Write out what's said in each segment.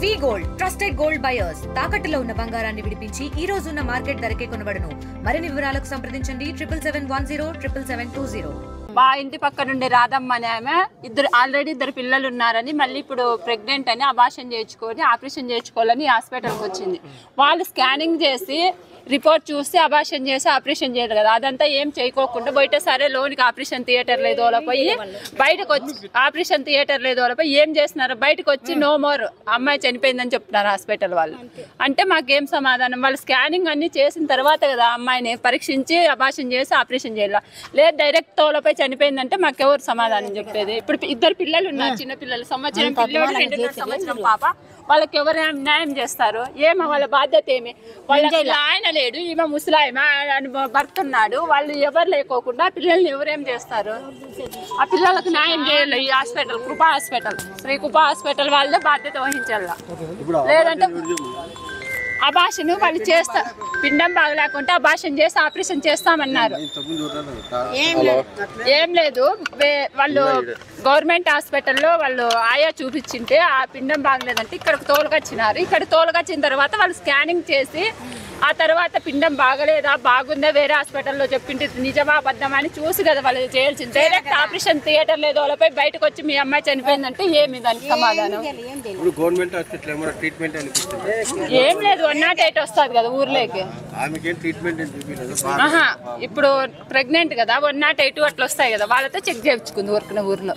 వి gold trusted gold buyers తాకట్టులో ఉన్న బంగారాన్ని విడిపించి ఈ రోజు ఉన్న మార్కెట్ ధరకే కొనబడును. మరిన్ని వివరాలకు సంప్రదించండి 77107720. మా ఇంటి పక్క నుండి రాధమ్మ అనే ఆమె ఆల్రెడీ ఇద్దరు పిల్లలు ఉన్నారని మళ్ళీ ఇప్పుడు ప్రెగ్నెంట్ అని ఆపరేషన్ చేయించుకోవాలని హాస్పిటల్కి వచ్చింది. వాళ్ళు స్కానింగ్ చేసి రిపోర్ట్ చూసి అబార్షన్ చేసి ఆపరేషన్ చేయరు కదా, అదంతా ఏం చేయకోకుండా బయట సరే లోనికి ఆపరేషన్ థియేటర్ లేదు పోయి బయటకు వచ్చి ఆపరేషన్ థియేటర్ లేదు పోయి ఏం చేస్తున్నారు, బయటకు వచ్చి నో మోర్ అమ్మాయి చనిపోయిందని చెప్తున్నారు హాస్పిటల్ వాళ్ళు. అంటే మాకేం సమాధానం? వాళ్ళు స్కానింగ్ అన్ని చేసిన తర్వాత కదా అమ్మాయిని పరీక్షించి అబార్షన్ చేసి ఆపరేషన్ చేయాలి, లేదు డైరెక్ట్ తోలపై చనిపోయిందంటే మాకెవరు సమాధానం చెప్పేది? ఇప్పుడు ఇద్దరు పిల్లలు ఉన్నారు, చిన్న పిల్లలు, సంవత్సరం పిల్లలు 2.5 సంవత్సరం పాప, వాళ్ళకి ఎవరు న్యాయం చేస్తారు? ఏమో వాళ్ళ బాధ్యత ఏమి? వాళ్ళకి ఆయన లేడు, ఈమె ముసలాయమ భర్త ఉన్నాడు, వాళ్ళు ఎవరు లేకోకుండా పిల్లల్ని ఎవరేం చేస్తారు? ఆ పిల్లలకు న్యాయం చేయాలి. ఈ హాస్పిటల్ కృపా హాస్పిటల్, శ్రీ కృపా హాస్పిటల్ వాళ్ళే బాధ్యత వహించాల. లేదంటే అబార్షన్ వాళ్ళు చేస్తారు, పిండం బాగలేకుంటే అబార్షన్ చేసి ఆపరేషన్ చేస్తామన్నారు. ఏం లేదు, వాళ్ళు గవర్నమెంట్ హాస్పిటల్లో వాళ్ళు ఆయా చూపించింటే ఆ పిండం బాగలేదంటే ఇక్కడికి తోలుకొచ్చినారు. ఇక్కడ తోలుకొచ్చిన తర్వాత వాళ్ళు స్కానింగ్ చేసి ఆ తర్వాత పిండం బాగలేదా బాగుందా వేరే హాస్పిటల్లో చెప్పింటే నిజమా అబద్ధమా అని చూసి కదా వాళ్ళు చేయాల్సింది. డైరెక్ట్ ఆపరేషన్ థియేటర్ లేదు వాళ్ళపై బయటకు వచ్చి మీ అమ్మాయి చనిపోయిందంటే ఏమి దానికి సమాధానం? ఏం లేదు, 108 వస్తుంది కదా ఊర్లోకి. ఇప్పుడు ప్రెగ్నెంట్ కదా 108 అట్లా వస్తాయి కదా, వాళ్ళతో చెక్ చేయించుకుంది ఊర్లో.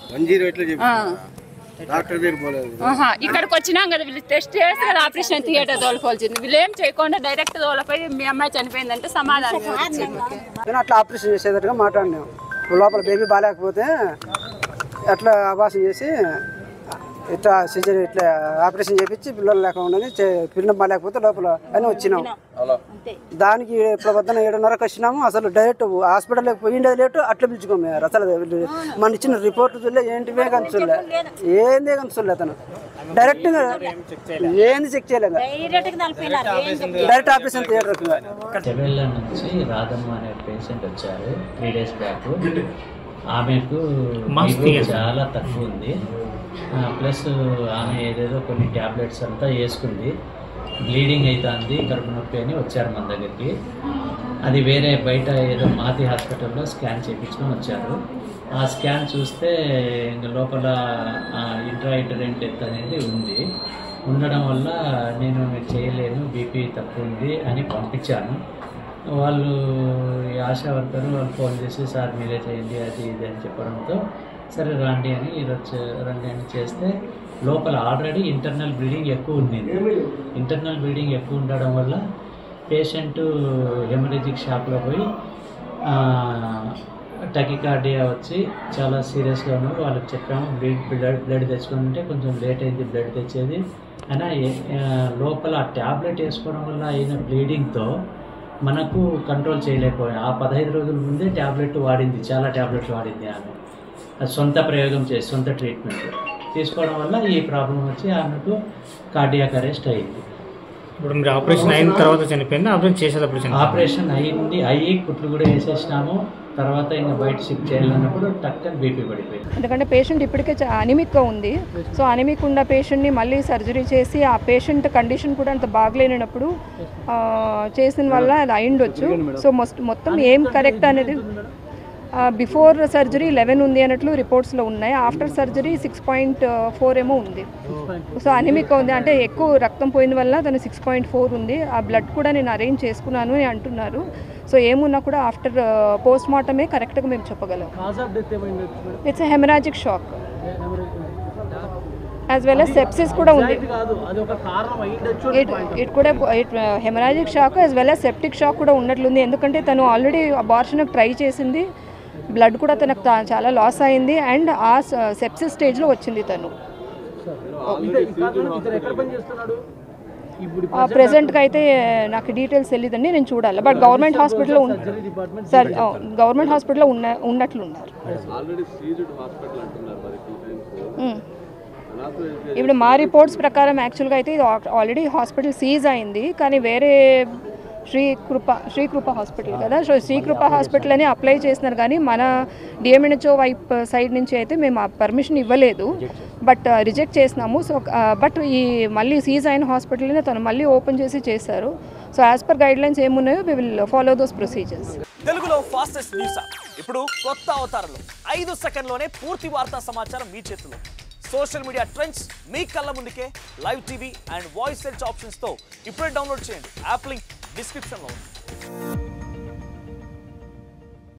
ఇక్కడికి వచ్చినాం కదా, వీళ్ళు టెస్ట్ చేస్తే కదా ఆపరేషన్ థియేటర్ తోలుకోవాల్సింది. వీళ్ళు ఏం చేయకుండా డైరెక్ట్ తోలపై మీ అమ్మాయి చనిపోయిందంటే సమాధానం అట్లా ఆపరేషన్ చేసేటట్టుగా మాట్లాడినాం. లోపల బేబీ బాగాలేకపోతే అట్లా ఆపరేషన్ చేసి ఇట్లా సిజరీ ఇట్లా ఆపరేషన్ చేయించి పిల్లలు లేకుండా పిండం బాగాలేకపోతే లోపల అని వచ్చినాము. దానికి ఇప్పుడు పొద్దున 7:30కి వచ్చినాము. అసలు డైరెక్ట్ హాస్పిటల్కి పోయిండేది లేటు, అట్లా పిలుచుకోము. అసలు మన ఇచ్చిన రిపోర్ట్ చూడలే, ఏంటివే కానీ చూడలే, ఏందే కానీ చూడలే. అతను డైరెక్ట్గా ఏంది చెక్ చేయలేదు, డైరెక్ట్ ఆపరేషన్ థియేటర్కి. చెవెళ్ళ నుంచి రాధమ్మ అనే పేషెంట్ వచ్చారు 3 days బ్యాక్. ఆమెకు చాలా తక్కువ ఉంది, ప్లస్ ఆమె ఏదేదో కొన్ని ట్యాబ్లెట్స్ అంతా వేసుకుంది, బ్లీడింగ్ అవుతుంది, కడుపు నొప్పి అని వచ్చారు మన దగ్గరికి. అది వేరే బయట ఏదో మాతి హాస్పిటల్లో స్కాన్ చేయించుకొని వచ్చారు. ఆ స్కాన్ చూస్తే ఇంకా లోపల ఇంట్రాఇటరెంట్ డెత్ అనేది ఉండడం వల్ల నేను చేయలేను, బీపీ తక్కువ ఉంది అని పంపించాను. వాళ్ళు ఆశా వర్కరు వాళ్ళు ఫోన్ చేసి సార్ మీరే చేయండి అది ఇది అని చెప్పడంతో సరే రండి అని ఈరోజు రండి అని చేస్తే లోపల ఆల్రెడీ ఇంటర్నల్ బ్లీడింగ్ ఎక్కువ ఉంది. ఇంటర్నల్ బ్లీడింగ్ ఎక్కువ ఉండడం వల్ల పేషెంట్ హెమరేజిక్ షాక్లో పోయి టకికార్డియా వచ్చి చాలా సీరియస్గా ఉన్నారు. వాళ్ళకి చెప్పాము బ్లడ్ తెచ్చుకొని ఉంటే కొంచెం లేట్ అయింది బ్లడ్ తెచ్చేది అయినా లోపల ట్యాబ్లెట్ వేసుకోవడం వల్ల అయిన బ్లీడింగ్తో మనకు కంట్రోల్ చేయలేకపోయాం. ఆ 15 రోజుల ముందే ట్యాబ్లెట్ వాడింది, చాలా ట్యాబ్లెట్లు వాడింది ఆమె. అది సొంత ప్రయోగం చేసి సొంత ట్రీట్మెంట్ తీసుకోవడం వల్ల ఈ ప్రాబ్లం వచ్చి ఆమెకు కార్డియాక్ అరెస్ట్ అయింది. ఇప్పుడు మీరు ఆపరేషన్ అయిన తర్వాత చనిపోయింది, ఆపరేషన్ చేసేటప్పుడు ఆపరేషన్ అయ్యి కుట్లు కూడా వేసేసినాము. తర్వాత ఇంకా బయట షిఫ్ట్ చేయాలన్నప్పుడు టక్కని బీపీ పడిపోయింది. ఎందుకంటే పేషెంట్ ఇప్పటికే అనిమిక్గా ఉంది. సో అనిమిక్ ఉన్న పేషెంట్ని మళ్ళీ సర్జరీ చేసి ఆ పేషెంట్ కండిషన్ కూడా అంత బాగలేనప్పుడు చేసిన వల్ల అది అయిండొచ్చు. సో మొత్తం ఏం కరెక్ట్ అనేది బిఫోర్ సర్జరీ 11 ఉంది అన్నట్లు రిపోర్ట్స్లో ఉన్నాయి, ఆఫ్టర్ సర్జరీ 6.4 ఏమో ఉంది. సో అనిమిక్ ఉంది అంటే ఎక్కువ రక్తం పోయిన వల్ల తను 6.4 ఉంది. ఆ బ్లడ్ కూడా నేను అరేంజ్ చేసుకున్నాను అని అంటున్నారు. సో ఏమున్నా కూడా ఆఫ్టర్ పోస్ట్ మార్టమే కరెక్ట్గా మేము చెప్పగలం. It's haemorrhagic shock as well as sepsis కూడా ఉంది. ఇట్ కూడా haemorrhagic shock as well as septic shock కూడా ఉన్నట్లుంది. ఎందుకంటే తను ఆల్రెడీ అబార్షన్కి ట్రై చేసింది, బ్లడ్ కూడా తనకు చాలా లాస్ అయింది అండ్ ఆ సెప్సిస్ స్టేజ్లో వచ్చింది తను. ప్రెసెంట్గా అయితే నాకు డీటెయిల్స్ తెలియదండి, నేను చూడాలి. బట్ గవర్నమెంట్ హాస్పిటల్లో సార్ గవర్నమెంట్ హాస్పిటల్లో ఉన్నట్లున్నారు. ఇప్పుడు మా రిపోర్ట్స్ ప్రకారం యాక్చువల్గా అయితే ఇది ఆల్రెడీ హాస్పిటల్ సీజ్ అయింది, కానీ వేరే శ్రీకృప హాస్పిటల్ కదా. సో శ్రీకృప హాస్పిటల్ అని అప్లై చేసినారు, కానీ మన డిఎంఎన్హెచ్ఓ వైపు సైడ్ నుంచి అయితే మేము ఆ పర్మిషన్ ఇవ్వలేదు, బట్ రిజెక్ట్ చేసినాము. సో బట్ ఈ మళ్ళీ సీజ్ అయిన హాస్పిటల్ని తను మళ్ళీ ఓపెన్ చేసి చేశారు. So as per guidelines ఏమున్నాయో we will follow those procedures. తెలుగులో ఫాస్టెస్ట్ న్యూస్ ఇప్పుడు కొత్త అవతారంలో 5 సెకండ్లోనే పూర్తి వార్తా సమాచారం మీ చేతిలో. సోషల్ మీడియా ట్రెండ్స్ మీ కళ్ళ ముందుకే live TV and voice search ఆప్షన్స్తో ఇప్పుడే డౌన్లోడ్ చేయండి. యాప్ లింక్ డిస్క్రిప్షన్లో ఉంది.